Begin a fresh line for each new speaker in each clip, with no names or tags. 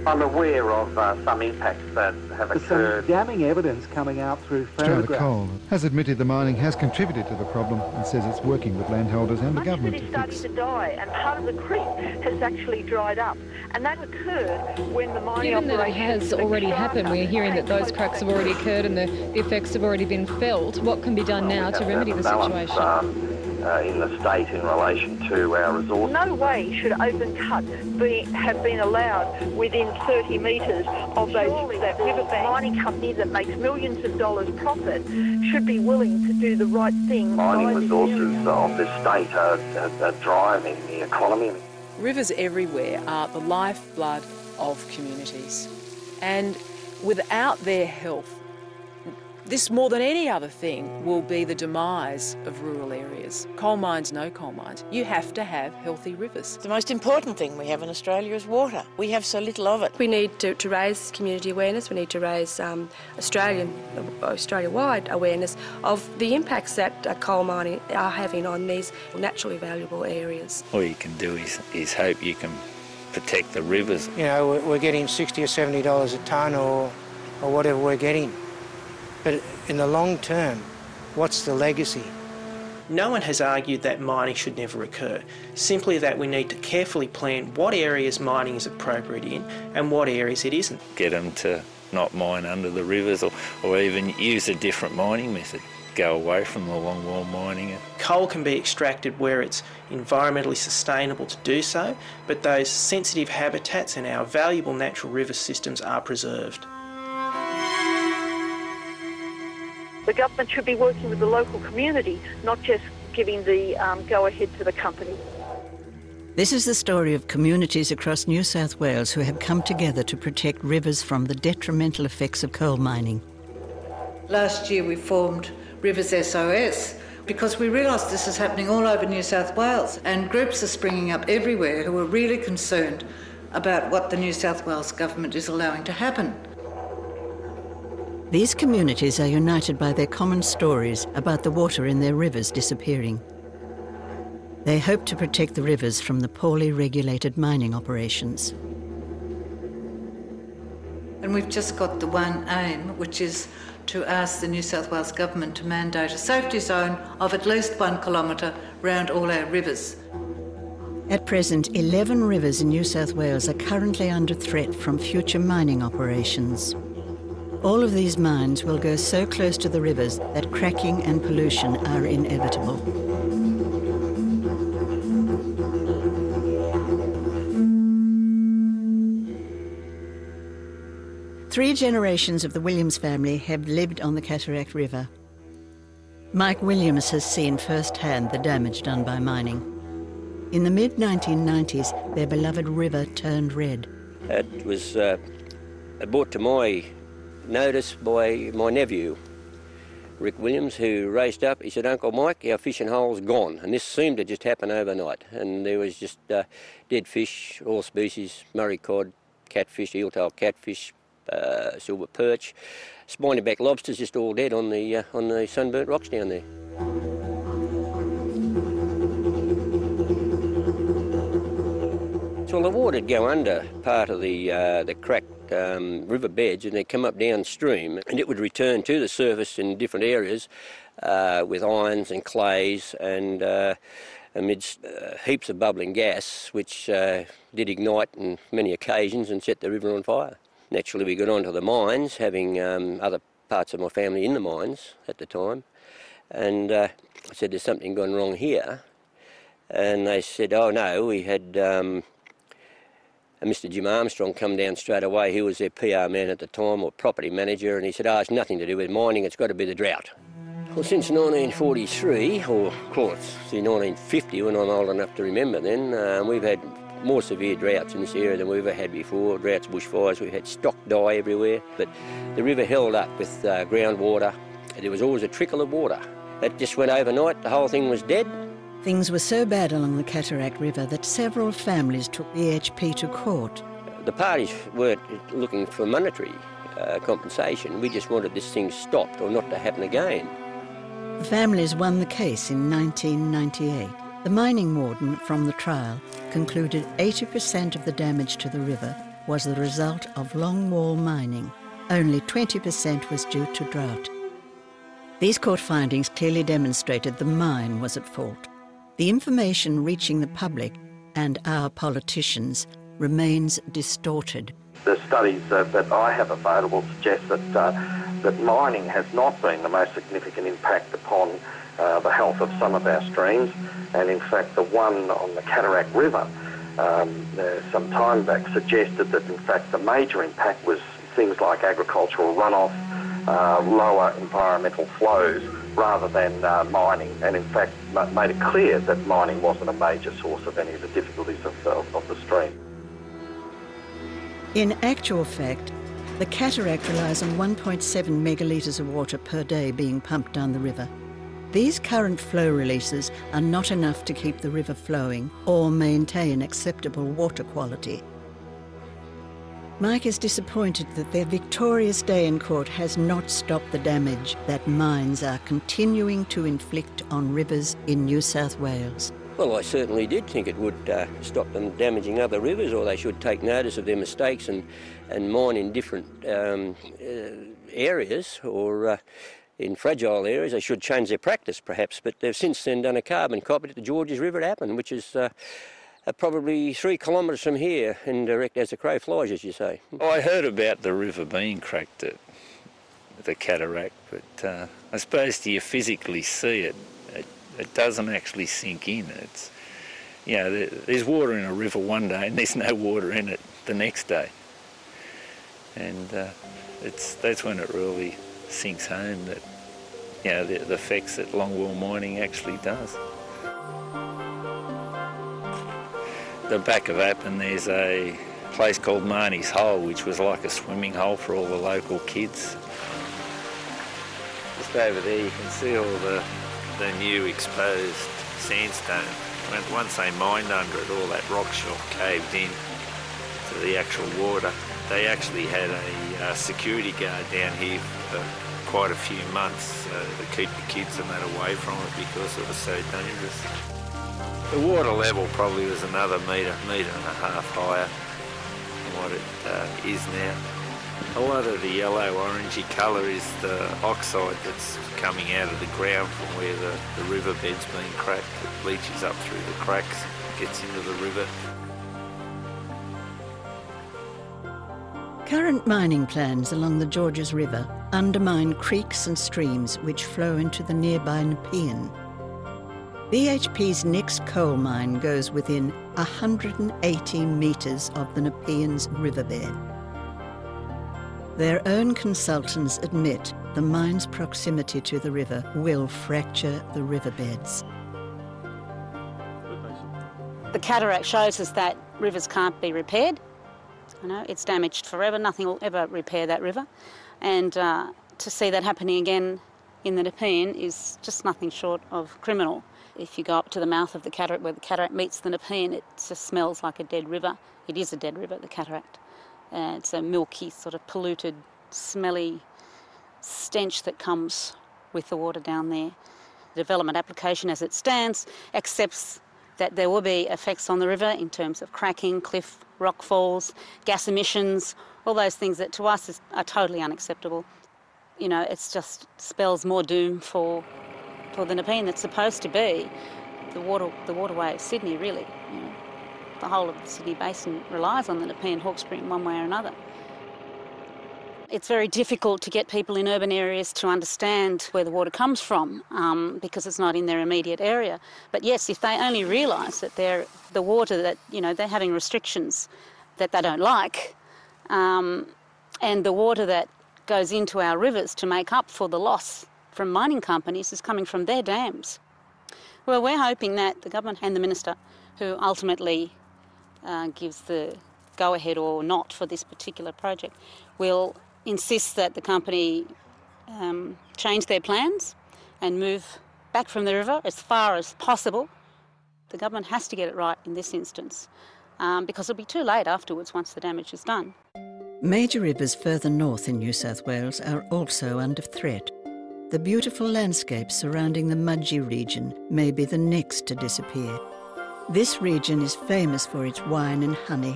I'm aware of some impacts that have occurred.
Some damning evidence coming out through photographs.
Australia Coal has admitted the mining has contributed to the problem and says it's working with landholders and the government to fix.
Much of it is starting to die, and part of the creek has actually dried up. And that occurred when the mining
Given that it has already happened, we're hearing that those cracks have already occurred and the effects have already been felt. What can be done now to remedy the situation?
In the state in relation to our resources.
No way should open cut have been allowed within 30 metres of those. Surely that riverbank mining company that makes millions of dollars profit should be willing to do the right thing.
Mining resources of this state are driving the economy.
Rivers everywhere are the lifeblood of communities, and without their health, this, more than any other thing, will be the demise of rural areas. Coal mines, no coal mines. You have to have healthy rivers.
The most important thing we have in Australia is water. We have so little of it.
We need to raise community awareness. We need to raise Australia-wide awareness of the impacts that coal mining are having on these naturally valuable areas.
All you can do is hope you can protect the rivers.
You know, we're getting $60 or $70 a tonne or whatever we're getting. But in the long term, what's the legacy?
No one has argued that mining should never occur, simply that we need to carefully plan what areas mining is appropriate in and what areas it isn't.
Get them to not mine under the rivers or even use a different mining method. Go away from the longwall mining.
Coal can be extracted where it's environmentally sustainable to do so, but those sensitive habitats and our valuable natural river systems are preserved.
The government should be working with the local community, not just giving the go-ahead to the company.
This is the story of communities across New South Wales who have come together to protect rivers from the detrimental effects of coal mining.
Last year we formed Ríos SOS because we realised this is happening all over New South Wales, and groups are springing up everywhere who are really concerned about what the New South Wales government is allowing to happen.
These communities are united by their common stories about the water in their rivers disappearing. They hope to protect the rivers from the poorly regulated mining operations.
And we've just got the one aim, which is to ask the New South Wales government to mandate a safety zone of at least 1 kilometre round all our rivers.
At present, 11 rivers in New South Wales are currently under threat from future mining operations. All of these mines will go so close to the rivers that cracking and pollution are inevitable. Three generations of the Williams family have lived on the Cataract River. Mike Williams has seen firsthand the damage done by mining. In the mid-1990s, their beloved river turned red.
It was brought to my notice by my nephew, Rick Williams, who raced up. He said, "Uncle Mike, our fishing hole's gone." And this seemed to just happen overnight. And there was just dead fish, all species, Murray cod, catfish, eel-tail catfish, silver perch, spiny-back lobsters, just all dead on the sunburnt rocks down there. So the water would go under part of the cracked river beds, and they'd come up downstream, and it would return to the surface in different areas with irons and clays and amidst heaps of bubbling gas, which did ignite on many occasions and set the river on fire. Naturally, we got onto the mines, having other parts of my family in the mines at the time, and I said, "There's something gone wrong here." And they said, "Oh no, we had Mr. Jim Armstrong come down straight away. He was their PR man at the time, or property manager, and he said, it's nothing to do with mining, it's got to be the drought." Well, since 1943, or call it 1950, when I'm old enough to remember then, we've had more severe droughts in this area than we've ever had before. Droughts, bushfires, we've had stock die everywhere. But the river held up with groundwater. There was always a trickle of water. It just went overnight, the whole thing was dead.
Things were so bad along the Cataract River that several families took the BHP to court.
The parties weren't looking for monetary compensation. We just wanted this thing stopped or not to happen again.
The families won the case in 1998. The mining warden from the trial concluded 80% of the damage to the river was the result of longwall mining. Only 20% was due to drought. These court findings clearly demonstrated the mine was at fault. The information reaching the public and our politicians remains distorted.
The studies that I have available suggest that mining has not been the most significant impact upon the health of some of our streams, and in fact the one on the Cataract River some time back suggested that in fact the major impact was things like agricultural runoff, lower environmental flows rather than mining, and in fact made it clear that mining wasn't a major source of any of the difficulties of the stream.
In actual fact, the cataract relies on 1.7 megalitres of water per day being pumped down the river. These current flow releases are not enough to keep the river flowing or maintain acceptable water quality. Mike is disappointed that their victorious day in court has not stopped the damage that mines are continuing to inflict on rivers in New South Wales.
Well, I certainly did think it would stop them damaging other rivers, or they should take notice of their mistakes and mine in different areas, or in fragile areas. They should change their practice, perhaps, but they've since then done a carbon copy at the Georges River at Appin, which is probably 3 kilometres from here, and direct as the crow flies, as you say.
I heard about the river being cracked at the cataract, but I suppose till you physically see it, it doesn't actually sink in. It's, you know, there's water in a river one day and there's no water in it the next day. And that's when it really sinks home that, you know, the effects that longwall mining actually does. The back of Appin, there's a place called Marnie's Hole, which was like a swimming hole for all the local kids. Just over there you can see all the new exposed sandstone. Once they mined under it, all that rock shell caved in to the actual water. They actually had a security guard down here for quite a few months to keep the kids and that away from it because it was so dangerous. The water level probably was another metre and a half higher than what it is now. A lot of the yellow-orangey colour is the oxide that's coming out of the ground from where the riverbed's been cracked. It leaches up through the cracks, gets into the river.
Current mining plans along the Georges River undermine creeks and streams which flow into the nearby Nepean. BHP's next coal mine goes within 180 metres of the Nepean's riverbed. Their own consultants admit the mine's proximity to the river will fracture the riverbeds.
The cataract shows us that rivers can't be repaired. You know, it's damaged forever. Nothing will ever repair that river. And to see that happening again in the Nepean is just nothing short of criminal. If you go up to the mouth of the cataract where the cataract meets the Nepean, it just smells like a dead river. It is a dead river, the cataract. It's a milky, sort of polluted, smelly stench that comes with the water down there. The development application as it stands accepts that there will be effects on the river in terms of cracking, cliff, rock falls, gas emissions, all those things that to us are totally unacceptable. You know, it just spells more doom for the Nepean that's supposed to be the waterway of Sydney, really. You know, the whole of the Sydney Basin relies on the Nepean Hawkesbury in one way or another. It's very difficult to get people in urban areas to understand where the water comes from because it's not in their immediate area. But yes, if they only realise that the water that, you know, they're having restrictions that they don't like, and the water that goes into our rivers to make up for the loss from mining companies is coming from their dams. Well, we're hoping that the government and the minister, who ultimately gives the go-ahead or not for this particular project, will insist that the company change their plans and move back from the river as far as possible. The government has to get it right in this instance because it'll be too late afterwards once the damage is done.
Major rivers further north in New South Wales are also under threat. The beautiful landscape surrounding the Mudgee region may be the next to disappear. This region is famous for its wine and honey,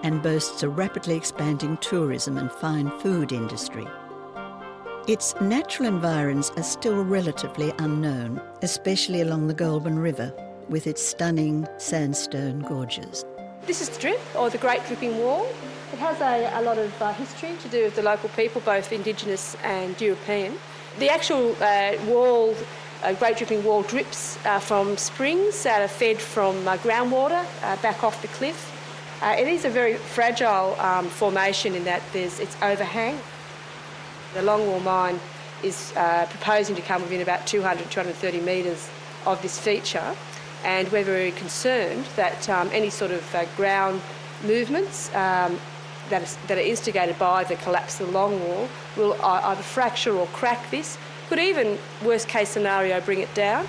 and boasts a rapidly expanding tourism and fine food industry. Its natural environs are still relatively unknown, especially along the Goulburn River, with its stunning sandstone gorges.
This is the Drip, or the Great Dripping Wall. It has a lot of history to do with the local people, both Indigenous and European. The actual wall, Great Dripping Wall, drips from springs that are fed from groundwater back off the cliff. It is a very fragile formation in that it's overhang. The Longwall mine is proposing to come within about 200, 230 metres of this feature, and we're very concerned that any sort of ground movements that are instigated by the collapse of the Longwall will either fracture or crack this, could even, worst case scenario, bring it down.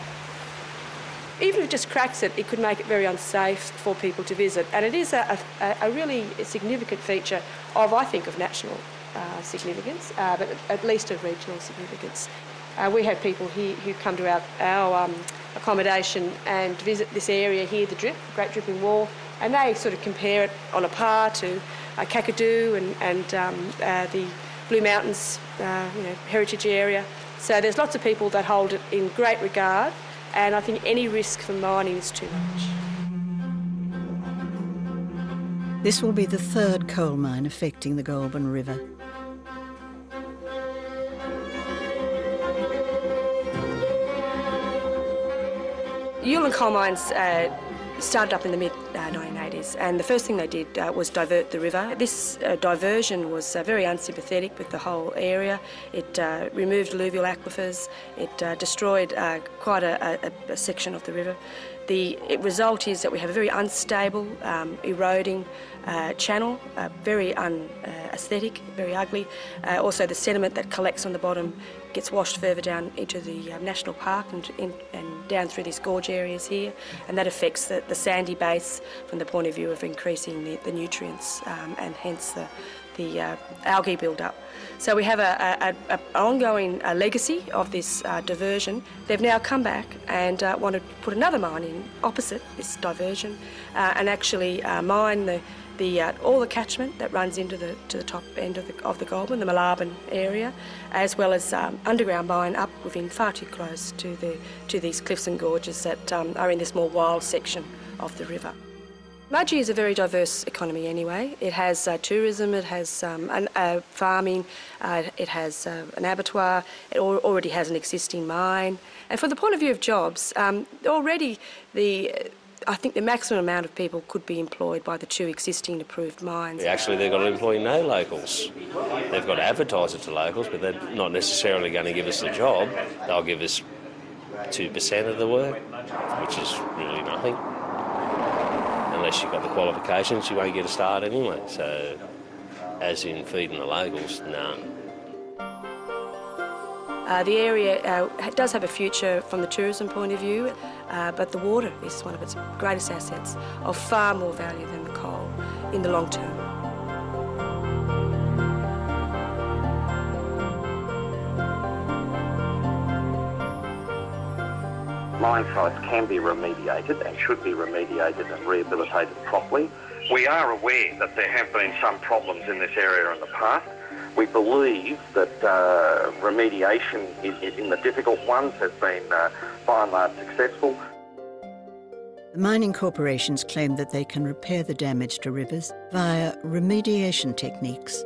Even if it just cracks it, it could make it very unsafe for people to visit. And it is a really significant feature of, I think, of national significance, but at least of regional significance. We have people here who come to our accommodation and visit this area here, the Drip, Great Dripping Wall, and they sort of compare it on a par to Kakadu and the Blue Mountains heritage area. So there's lots of people that hold it in great regard, and I think any risk for mining is too much.
This will be the third coal mine affecting the Goulburn River.
Yulin coal mines started up in the mid-1980s, and the first thing they did was divert the river. This diversion was very unsympathetic with the whole area. It removed alluvial aquifers. It destroyed quite a section of the river. The result is that we have a very unstable, eroding channel, very unaesthetic, very ugly. Also, the sediment that collects on the bottom gets washed further down into the national park and down through these gorge areas here, and that affects the sandy base from the point of view of increasing the nutrients and hence the algae build-up. So we have an ongoing legacy of this diversion. They've now come back and want to put another mine in opposite this diversion and actually mine all the catchment that runs into the top end of the Goulburn, the Moolarben area, as well as underground mine up within far too close to these cliffs and gorges that are in this more wild section of the river. Mudgee is a very diverse economy anyway. It has tourism, it has farming, it has an abattoir, it already has an existing mine. And from the point of view of jobs, already I think the maximum amount of people could be employed by the two existing approved mines.
Actually, they've got to employ no locals. They've got to advertise it to locals, but they're not necessarily going to give us the job. They'll give us 2% of the work, which is really nothing. Unless you've got the qualifications, you won't get a start anyway. So, as in feeding the locals, no.
The area does have a future from the tourism point of view, but the water is one of its greatest assets, of far more value than the coal in the long term.
Mine sites can be remediated and should be remediated and rehabilitated properly. We are aware that there have been some problems in this area in the past. We believe that remediation in the difficult ones has been by and large successful.
The mining corporations claim that they can repair the damage to rivers via remediation techniques.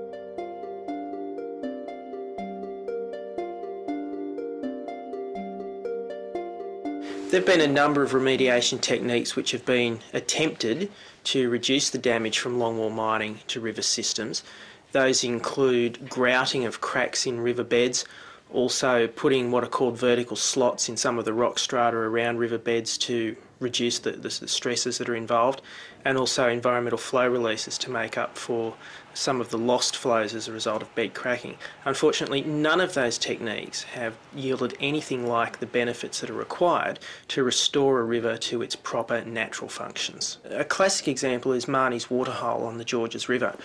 There have been a number of remediation techniques which have been attempted to reduce the damage from longwall mining to river systems. Those include grouting of cracks in riverbeds, also putting what are called vertical slots in some of the rock strata around riverbeds to reduce the stresses that are involved, and also environmental flow releases to make up for some of the lost flows as a result of bed cracking. Unfortunately, none of those techniques have yielded anything like the benefits that are required to restore a river to its proper natural functions. A classic example is Marnie's Waterhole on the Georges River,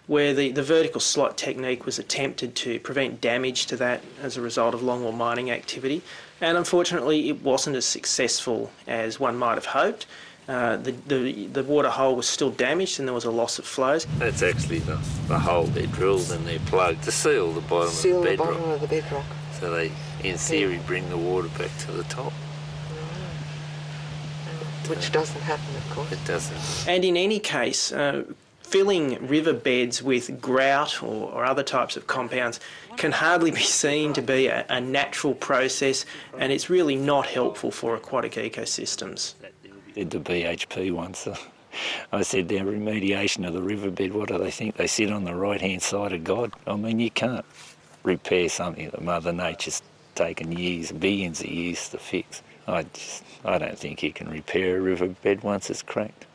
where the vertical slot technique was attempted to prevent damage to that as a result of longwall mining activity, and unfortunately it wasn't as successful as one might have hoped, the water hole was still damaged and there was a loss of flows.
That's actually the hole they drilled and they plugged to seal the bottom of the bedrock.
Bottom of the bedrock.
So they, in theory, bring the water back to the top.
Which doesn't happen, of course.
It doesn't.
And in any case, filling riverbeds with grout or other types of compounds can hardly be seen to be a natural process, and it's really not helpful for aquatic ecosystems.
Did the BHP once. I said their remediation of the riverbed, what do they think? They sit on the right-hand side of God? I mean, you can't repair something that Mother Nature's taken years, billions of years to fix. I don't think you can repair a riverbed once it's cracked.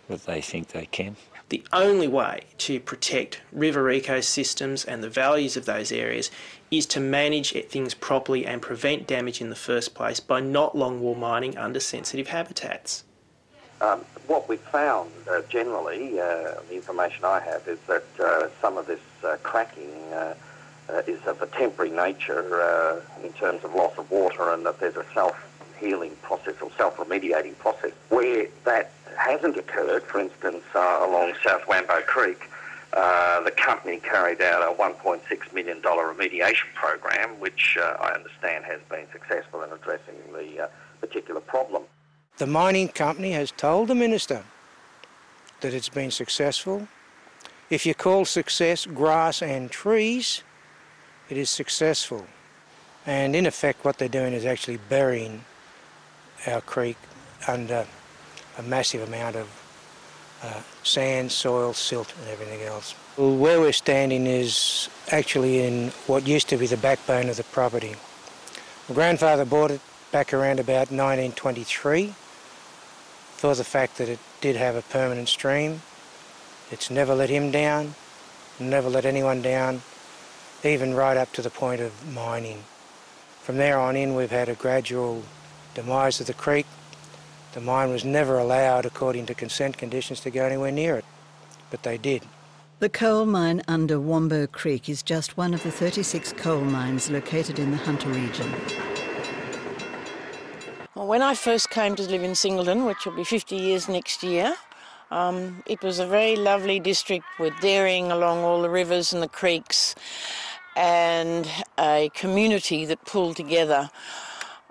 But they think they can.
The only way to protect river ecosystems and the values of those areas is to manage things properly and prevent damage in the first place by not longwall mining under sensitive habitats.
What we've found generally, the information I have, is that some of this cracking is of a temporary nature in terms of loss of water, and that there's a self-healing process or self-remediating process. Where that hasn't occurred, for instance, along South Wambo Creek, the company carried out a $1.6 million remediation program, which I understand has been successful in addressing the particular problem.
The mining company has told the Minister that it's been successful. If you call success grass and trees, it is successful. And in effect what they're doing is actually burying our creek under a massive amount of sand, soil, silt and everything else. Well, where we're standing is actually in what used to be the backbone of the property. My grandfather bought it back around about 1923 for the fact that it did have a permanent stream. It's never let him down, never let anyone down, even right up to the point of mining. From there on in we've had a gradual demise of the creek. The mine was never allowed, according to consent conditions, to go anywhere near it, but they did.
The coal mine under Wambo Creek is just one of the 36 coal mines located in the Hunter region.
Well, when I first came to live in Singleton, which will be 50 years next year, it was a very lovely district with dairying along all the rivers and the creeks, and a community that pulled together.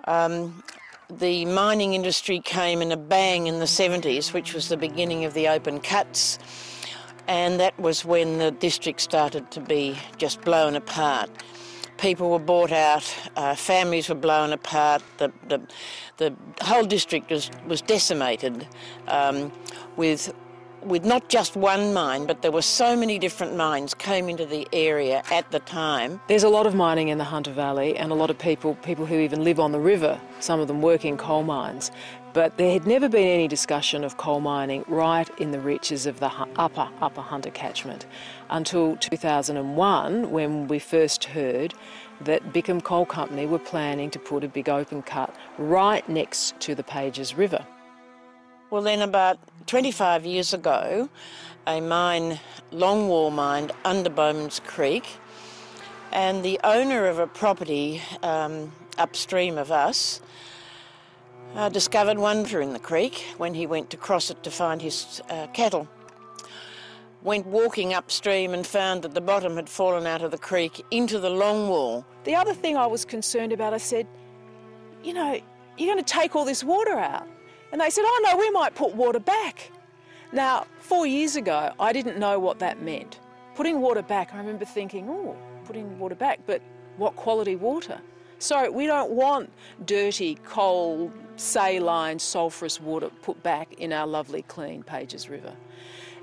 The mining industry came in a bang in the 70s, which was the beginning of the open cuts, and that was when the district started to be just blown apart. People were bought out, families were blown apart, the whole district was decimated with not just one mine, but there were so many different mines came into the area at the time.
There's a lot of mining in the Hunter Valley, and a lot of people who even live on the river, some of them work in coal mines. But there had never been any discussion of coal mining right in the reaches of the upper Hunter catchment until 2001, when we first heard that Bickham Coal Company were planning to put a big open cut right next to the Pages River.
Well, then about 25 years ago, a mine, longwall mine, under Bowman's Creek, and the owner of a property upstream of us discovered wonder in the creek when he went to cross it to find his cattle. Went walking upstream and found that the bottom had fallen out of the creek into the longwall.
The other thing I was concerned about, I said, you know, you're going to take all this water out. And they said, oh no, we might put water back. Now, 4 years ago, I didn't know what that meant. Putting water back, I remember thinking, oh, putting water back, but what quality water? So we don't want dirty, cold, saline, sulphurous water put back in our lovely, clean Pages River.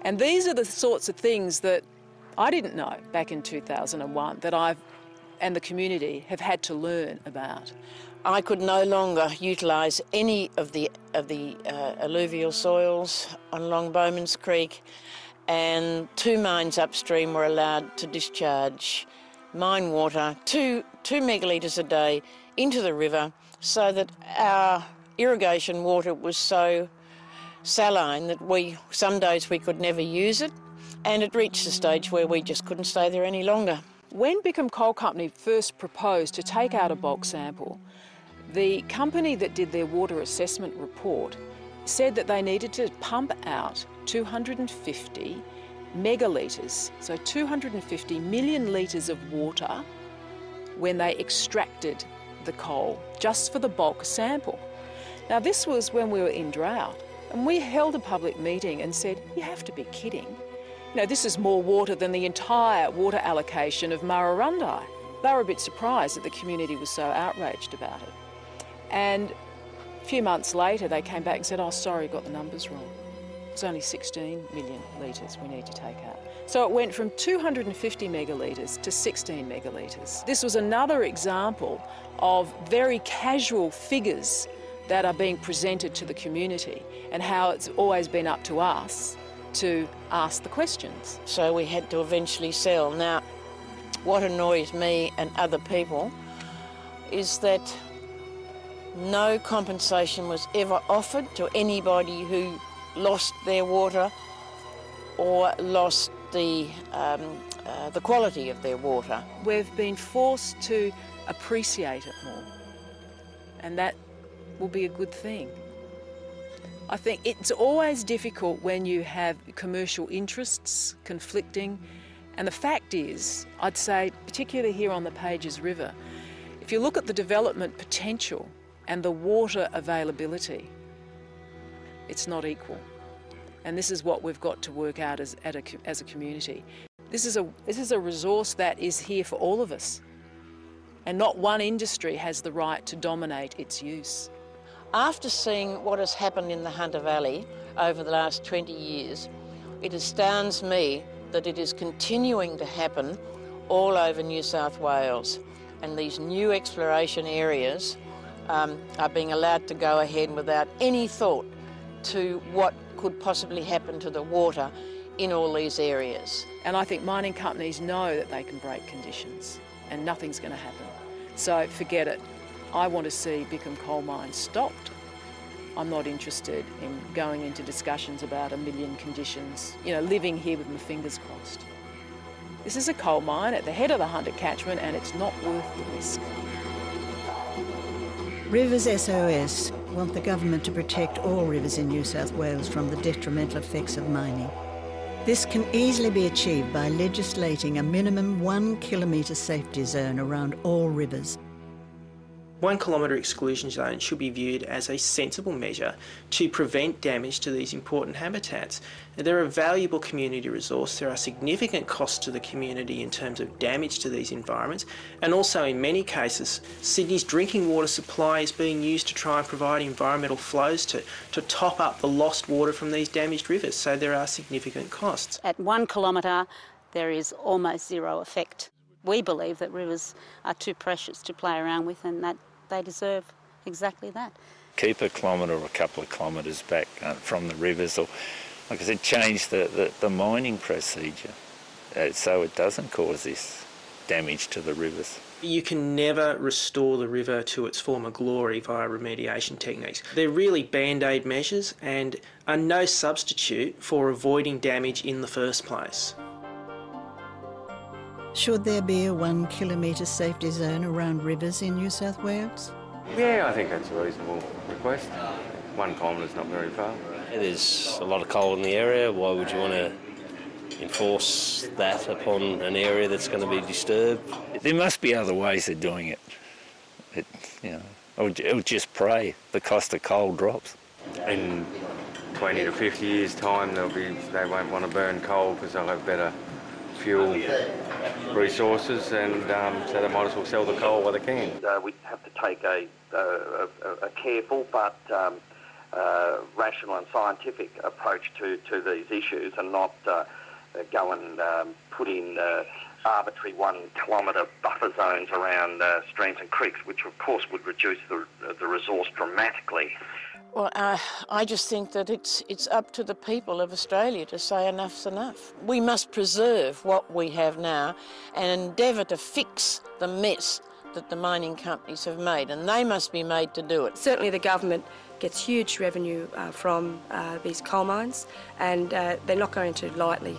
And these are the sorts of things that I didn't know back in 2001 that I've and the community have had to learn about.
I could no longer utilise any of the alluvial soils along Bowman's Creek, and 2 mines upstream were allowed to discharge mine water, 2 megalitres a day, into the river, so that our irrigation water was so saline that some days we could never use it, and it reached a stage where we just couldn't stay there any longer.
When Bickham Coal Company first proposed to take out a bulk sample, the company that did their water assessment report said that they needed to pump out 250 megalitres, so 250 million litres of water when they extracted the coal, just for the bulk sample. Now this was when we were in drought, and we held a public meeting and said, you have to be kidding. You know, this is more water than the entire water allocation of Murrurundi. They were a bit surprised that the community was so outraged about it. And a few months later they came back and said, oh sorry, got the numbers wrong. It's only 16 million litres we need to take out. So it went from 250 megalitres to 16 megalitres. This was another example of very casual figures that are being presented to the community, and how it's always been up to us to ask the questions.
So we had to eventually sell. Now, what annoys me and other people is that no compensation was ever offered to anybody who lost their water or lost the quality of their water.
We've been forced to appreciate it more, and that will be a good thing. I think it's always difficult when you have commercial interests conflicting, and the fact is, I'd say, particularly here on the Pages River, if you look at the development potential and the water availability, it's not equal. And this is what we've got to work out as a community. This is a resource that is here for all of us, and not one industry has the right to dominate its use.
After seeing what has happened in the Hunter Valley over the last 20 years, it astounds me that it is continuing to happen all over New South Wales, and these new exploration areas are being allowed to go ahead without any thought to what could possibly happen to the water in all these areas.
And I think mining companies know that they can break conditions and nothing's going to happen. So forget it. I want to see Bickham coal mines stopped. I'm not interested in going into discussions about a million conditions, you know, living here with my fingers crossed. This is a coal mine at the head of the Hunter catchment, and it's not worth the risk.
Rivers SOS want the government to protect all rivers in New South Wales from the detrimental effects of mining. This can easily be achieved by legislating a minimum 1 kilometre safety zone around all rivers.
1 kilometre exclusion zone should be viewed as a sensible measure to prevent damage to these important habitats. Now, they're a valuable community resource. There are significant costs to the community in terms of damage to these environments, and also in many cases Sydney's drinking water supply is being used to try and provide environmental flows to top up the lost water from these damaged rivers, so there are significant costs.
At 1 kilometre there is almost zero effect. We believe that rivers are too precious to play around with, and that they deserve exactly that.
Keep a kilometre or a couple of kilometres back from the rivers, or, like I said, change the mining procedure so it doesn't cause this damage to the rivers.
You can never restore the river to its former glory via remediation techniques. They're really band-aid measures and are no substitute for avoiding damage in the first place.
Should there be a 1 kilometre safety zone around rivers in New South Wales?
Yeah, I think that's a reasonable request. 1 kilometre's not very far.
There's a lot of coal in the area. Why would you want to enforce that upon an area that's going to be disturbed?
There must be other ways of doing it. I would just pray the cost of coal drops.
In 20 to 50 years' time, they won't want to burn coal because they'll have better fuel resources, and so they might as well sell the coal while they can.
We have to take a careful but rational and scientific approach to these issues, and not go and put in arbitrary 1 kilometre buffer zones around streams and creeks, which of course would reduce the resource dramatically.
Well, I just think that it's up to the people of Australia to say enough's enough. We must preserve what we have now and endeavour to fix the mess that the mining companies have made, and they must be made to do it.
Certainly the government gets huge revenue from these coal mines, and they're not going to lightly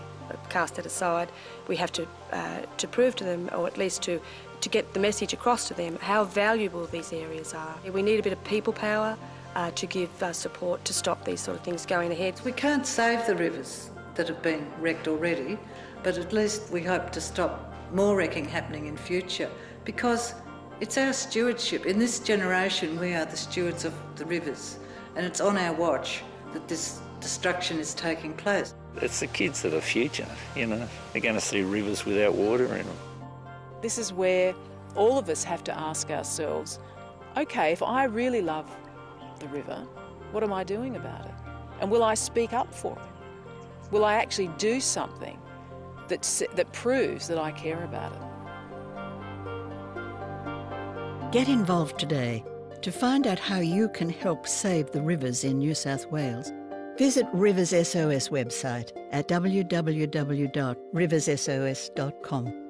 cast it aside. We have to prove to them, or at least to get the message across to them, how valuable these areas are. We need a bit of people power to give support to stop these sort of things going ahead.
We can't save the rivers that have been wrecked already, but at least we hope to stop more wrecking happening in future, because it's our stewardship. In this generation, we are the stewards of the rivers, and it's on our watch that this destruction is taking place.
It's the kids of the future, you know. They're going to see rivers without water in them.
This is where all of us have to ask ourselves, okay, if I really love the river, what am I doing about it? And will I speak up for it? Will I actually do something that proves that I care about it?
Get involved today. To find out how you can help save the rivers in New South Wales, visit Rivers SOS website at www.riverssos.com.